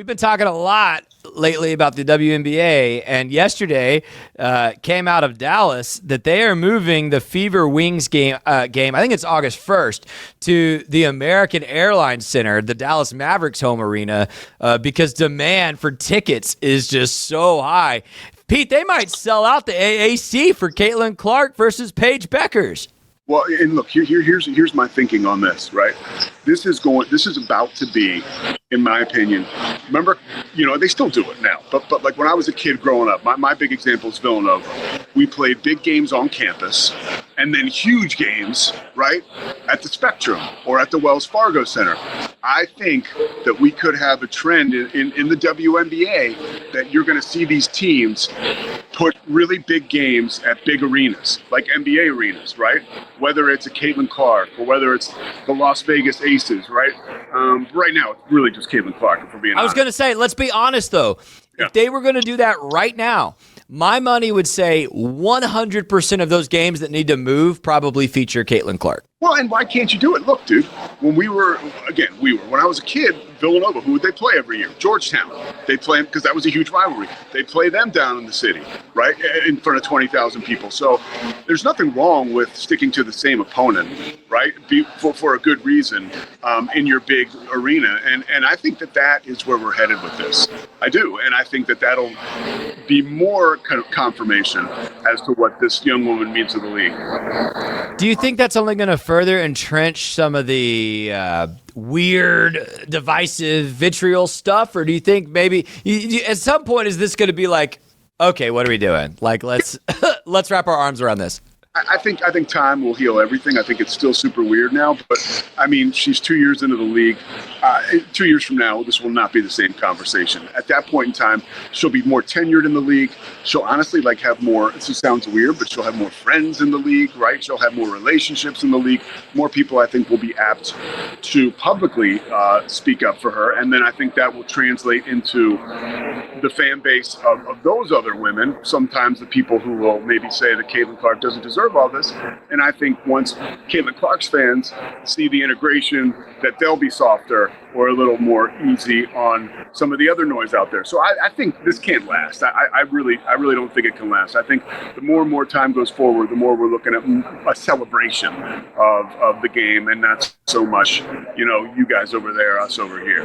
We've been talking a lot lately about the WNBA, and yesterday came out of Dallas that they are moving the Fever Wings game. I think it's August 1st to the American Airlines Center, the Dallas Mavericks home arena, because demand for tickets is just so high. Pete, they might sell out the AAC for Caitlin Clark versus Paige Bueckers. Well, and look, here's my thinking on this, right? This is about to be, in my opinion, remember, they still do it now, but like when I was a kid growing up, my big example is Villanova. We played big games on campus and then huge games, right, at the Spectrum or at the Wells Fargo Center. I think that we could have a trend in the WNBA that you're going to see these teams put really big games at big arenas, like NBA arenas, right? Whether it's a Caitlin Clark or whether it's the Las Vegas Aces, right? Right now, it's really just Caitlin Clark, if we're being honest. I was going to say, let's be honest, though. Yeah. If they were going to do that right now, my money would say 100% of those games that need to move probably feature Caitlin Clark. Well, and why can't you do it? Look, dude, when I was a kid, Villanova, who would they play every year? Georgetown. They play them because that was a huge rivalry. They play them down in the city, right, in front of 20,000 people. So there's nothing wrong with sticking to the same opponent, right, for a good reason in your big arena. And I think that is where we're headed with this. I do. And I think that'll be more kind of confirmation as to what this young woman means to the league. Do you think that's only going to further entrench some of the weird, divisive, vitriol stuff? Or do you think maybe at some point is this going to be like, okay, what are we doing? Like, let's wrap our arms around this. I think time will heal everything. I think it's still super weird now, but I mean, she's 2 years into the league. 2 years from now, this will not be the same conversation. At that point in time, she'll be more tenured in the league. She'll honestly have more, this sounds weird, but she'll have more friends in the league, right? She'll have more relationships in the league. More people, I think, will be apt to publicly speak up for her. And then I think that will translate into the fan base of those other women. Sometimes the people who will maybe say that Caitlin Clark doesn't deserve all this. And I think once Caitlin Clark's fans see the integration, that they'll be softer or a little more easy on some of the other noise out there. So I think this can't last. I really don't think it can last. I think the more and more time goes forward, the more we're looking at a celebration of the game and not so much, you guys over there, us over here.